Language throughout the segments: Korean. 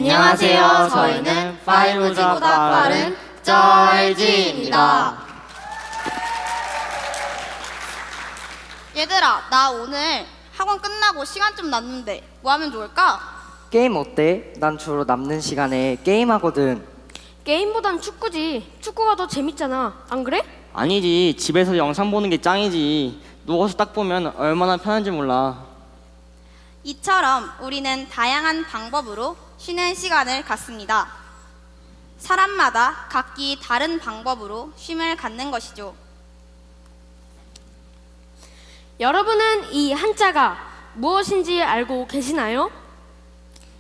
안녕하세요. 저희는 파이브보다 빠른 쩔지입니다. 얘들아, 나 오늘 학원 끝나고 시간 좀 남는데 뭐 하면 좋을까? 게임 어때? 난 주로 남는 시간에 게임하거든. 게임보단 축구지. 축구가 더 재밌잖아. 안 그래? 아니지, 집에서 영상 보는 게 짱이지. 누워서 딱 보면 얼마나 편한지 몰라. 이처럼 우리는 다양한 방법으로 쉬는 시간을 갖습니다. 사람마다 각기 다른 방법으로 쉼을 갖는 것이죠. 여러분은 이 한자가 무엇인지 알고 계시나요?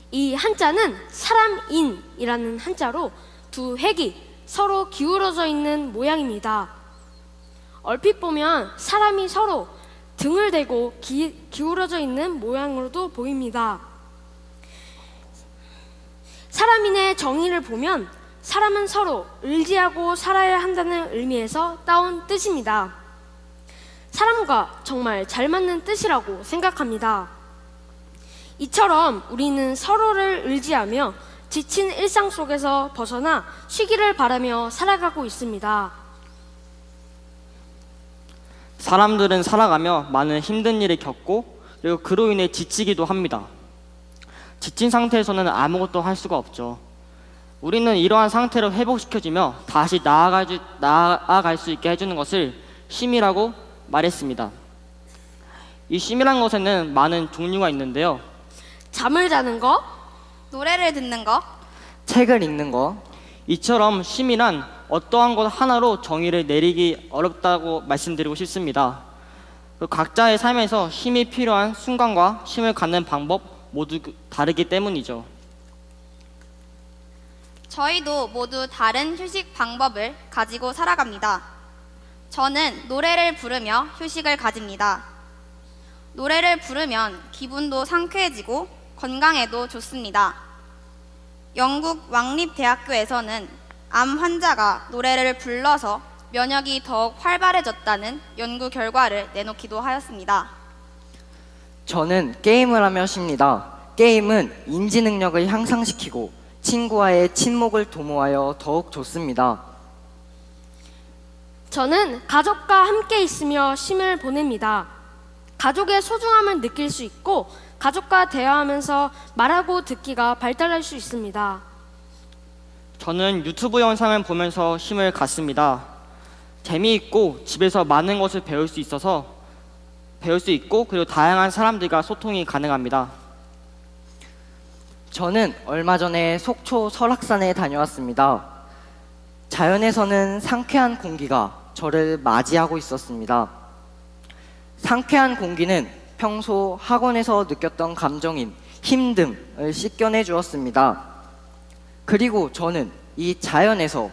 이 한자는 사람인이라는 한자로 두 획이 서로 기울어져 있는 모양입니다. 얼핏 보면 사람이 서로 등을 대고 기울어져 있는 모양으로도 보입니다. 사람인의 정의를 보면 사람은 서로 의지하고 살아야 한다는 의미에서 따온 뜻입니다. 사람과 정말 잘 맞는 뜻이라고 생각합니다. 이처럼 우리는 서로를 의지하며 지친 일상 속에서 벗어나 쉬기를 바라며 살아가고 있습니다. 사람들은 살아가며 많은 힘든 일을 겪고 그리고 그로 인해 지치기도 합니다. 지친 상태에서는 아무것도 할 수가 없죠. 우리는 이러한 상태로 회복시켜주며 다시 나아갈 수 있게 해주는 것을 쉼이라고 말했습니다. 이 쉼이란 것에는 많은 종류가 있는데요. 잠을 자는 거, 노래를 듣는 거, 책을 읽는 거. 이처럼 쉼이란 어떠한 것 하나로 정의를 내리기 어렵다고 말씀드리고 싶습니다. 각자의 삶에서 쉼이 필요한 순간과 쉼을 갖는 방법 모두 다르기 때문이죠. 저희도 모두 다른 휴식 방법을 가지고 살아갑니다. 저는 노래를 부르며 휴식을 가집니다. 노래를 부르면 기분도 상쾌해지고 건강에도 좋습니다. 영국 왕립대학교에서는 암 환자가 노래를 불러서 면역이 더욱 활발해졌다는 연구 결과를 내놓기도 하였습니다. 저는 게임을 하며 쉽니다. 게임은 인지 능력을 향상시키고 친구와의 친목을 도모하여 더욱 좋습니다. 저는 가족과 함께 있으며 쉼을 보냅니다. 가족의 소중함을 느낄 수 있고 가족과 대화하면서 말하고 듣기가 발달할 수 있습니다. 저는 유튜브 영상을 보면서 쉼을 갖습니다. 재미있고 집에서 많은 것을 배울 수 있고 그리고 다양한 사람들과 소통이 가능합니다. 저는 얼마 전에 속초 설악산에 다녀왔습니다. 자연에서는 상쾌한 공기가 저를 맞이하고 있었습니다. 상쾌한 공기는 평소 학원에서 느꼈던 감정인 힘듦을 씻겨내 주었습니다. 그리고 저는 이 자연에서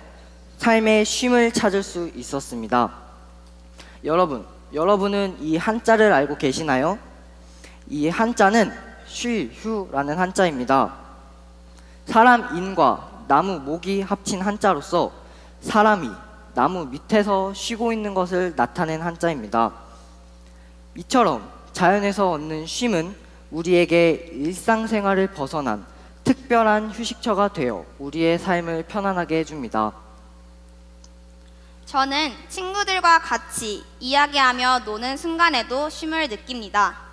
삶의 쉼을 찾을 수 있었습니다. 여러분은 이 한자를 알고 계시나요? 이 한자는 쉴, 휴라는 한자입니다. 사람 인과 나무 목이 합친 한자로서 사람이 나무 밑에서 쉬고 있는 것을 나타낸 한자입니다. 이처럼 자연에서 얻는 쉼은 우리에게 일상생활을 벗어난 특별한 휴식처가 되어 우리의 삶을 편안하게 해줍니다. 저는 친구들과 같이 이야기하며 노는 순간에도 쉼을 느낍니다.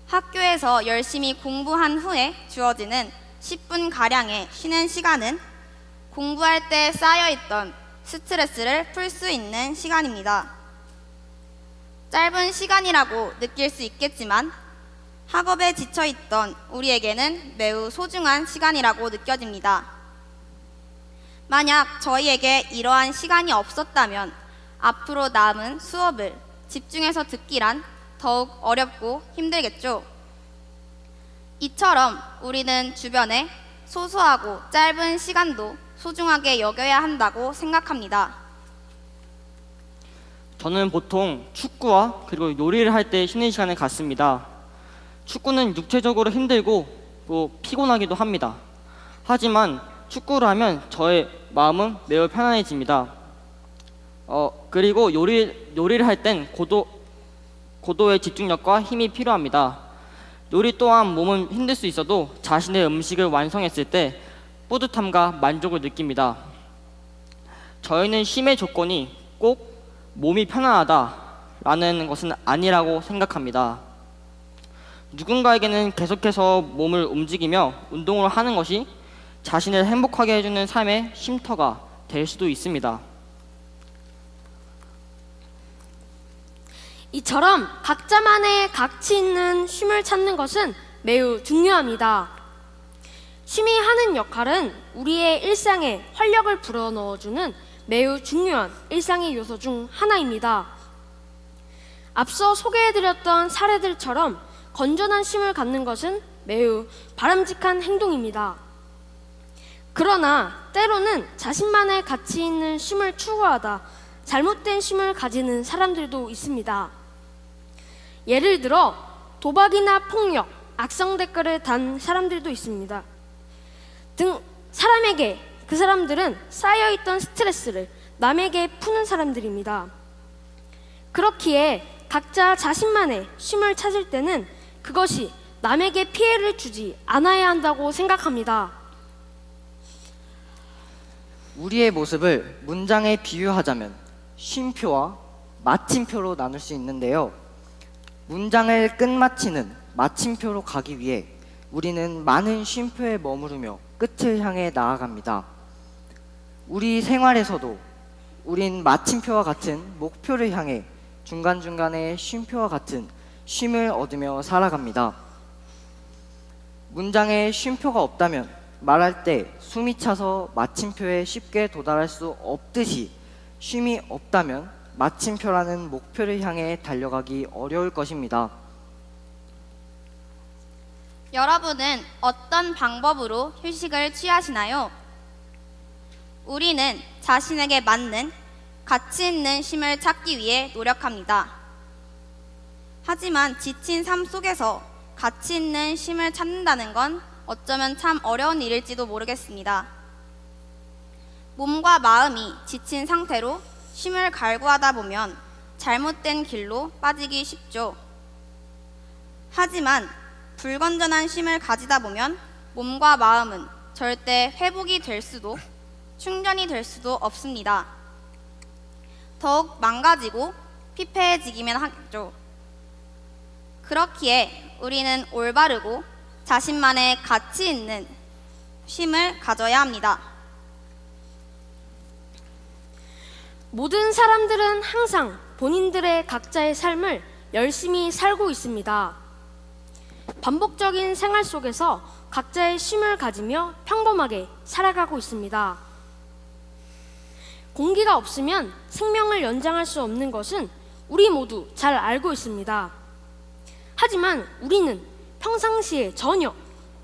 학교에서 열심히 공부한 후에 주어지는 10분가량의 쉬는 시간은 공부할 때 쌓여있던 스트레스를 풀 수 있는 시간입니다. 짧은 시간이라고 느낄 수 있겠지만 학업에 지쳐있던 우리에게는 매우 소중한 시간이라고 느껴집니다. 만약 저희에게 이러한 시간이 없었다면 앞으로 남은 수업을 집중해서 듣기란 더욱 어렵고 힘들겠죠. 이처럼 우리는 주변에 소소하고 짧은 시간도 소중하게 여겨야 한다고 생각합니다. 저는 보통 축구와 그리고 요리를 할 때 쉬는 시간을 갖습니다. 축구는 육체적으로 힘들고 또 피곤하기도 합니다. 하지만 축구를 하면 저의 마음은 매우 편안해집니다. 그리고 요리를 할 땐 고도의 집중력과 힘이 필요합니다. 요리 또한 몸은 힘들 수 있어도 자신의 음식을 완성했을 때 뿌듯함과 만족을 느낍니다. 저희는 쉼의 조건이 꼭 몸이 편안하다라는 것은 아니라고 생각합니다. 누군가에게는 계속해서 몸을 움직이며 운동을 하는 것이 자신을 행복하게 해주는 삶의 쉼터가 될 수도 있습니다. 이처럼 각자만의 가치 있는 쉼을 찾는 것은 매우 중요합니다. 쉼이 하는 역할은 우리의 일상에 활력을 불어넣어주는 매우 중요한 일상의 요소 중 하나입니다. 앞서 소개해드렸던 사례들처럼 건전한 쉼을 갖는 것은 매우 바람직한 행동입니다. 그러나 때로는 자신만의 가치 있는 쉼을 추구하다 잘못된 쉼을 가지는 사람들도 있습니다. 예를 들어 도박이나 폭력, 악성 댓글을 단 사람들도 있습니다. 사람에게 그 사람들은 쌓여있던 스트레스를 남에게 푸는 사람들입니다. 그렇기에 각자 자신만의 쉼을 찾을 때는 그것이 남에게 피해를 주지 않아야 한다고 생각합니다. 우리의 모습을 문장에 비유하자면 쉼표와 마침표로 나눌 수 있는데요. 문장을 끝마치는 마침표로 가기 위해 우리는 많은 쉼표에 머무르며 끝을 향해 나아갑니다. 우리 생활에서도 우린 마침표와 같은 목표를 향해 중간중간에 쉼표와 같은 쉼을 얻으며 살아갑니다. 문장에 쉼표가 없다면 말할 때 숨이 차서 마침표에 쉽게 도달할 수 없듯이 쉼이 없다면 마침표라는 목표를 향해 달려가기 어려울 것입니다. 여러분은 어떤 방법으로 휴식을 취하시나요? 우리는 자신에게 맞는 가치 있는 쉼을 찾기 위해 노력합니다. 하지만 지친 삶 속에서 가치 있는 쉼을 찾는다는 건 어쩌면 참 어려운 일일지도 모르겠습니다. 몸과 마음이 지친 상태로 쉼을 갈구하다 보면 잘못된 길로 빠지기 쉽죠. 하지만 불건전한 쉼을 가지다 보면 몸과 마음은 절대 회복이 될 수도 충전이 될 수도 없습니다. 더욱 망가지고 피폐해지기만 하겠죠. 그렇기에 우리는 올바르고 자신만의 가치 있는 쉼을 가져야 합니다. 모든 사람들은 항상 본인들의 각자의 삶을 열심히 살고 있습니다. 반복적인 생활 속에서 각자의 쉼을 가지며 평범하게 살아가고 있습니다. 공기가 없으면 생명을 연장할 수 없는 것은 우리 모두 잘 알고 있습니다. 하지만 우리는 평상시에 전혀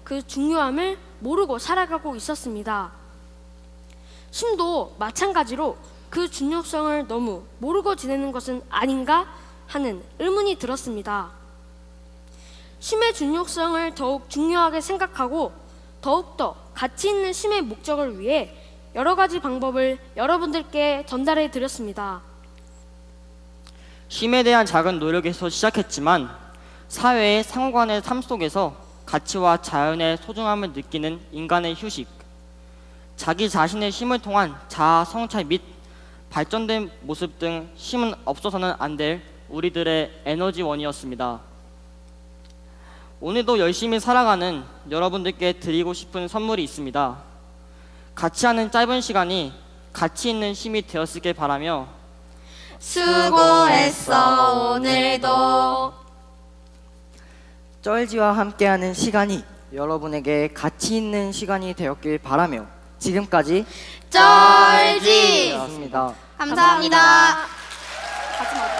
그 중요함을 모르고 살아가고 있었습니다. 쉼도 마찬가지로 그 중요성을 너무 모르고 지내는 것은 아닌가 하는 의문이 들었습니다. 쉼의 중요성을 더욱 중요하게 생각하고 더욱더 가치 있는 쉼의 목적을 위해 여러 가지 방법을 여러분들께 전달해 드렸습니다. 쉼에 대한 작은 노력에서 시작했지만 사회의 상호간의 삶 속에서 가치와 자연의 소중함을 느끼는 인간의 휴식, 자기 자신의 쉼을 통한 자아 성찰 및 발전된 모습 등 쉼은 없어서는 안 될 우리들의 에너지원이었습니다. 오늘도 열심히 살아가는 여러분들께 드리고 싶은 선물이 있습니다. 같이 하는 짧은 시간이 가치 있는 쉼이 되었으길 바라며 수고했어 오늘도. 쩔지와 함께하는 시간이 여러분에게 가치 있는 시간이 되었길 바라며 지금까지 쩔지. 였습니다. 감사합니다. 가슴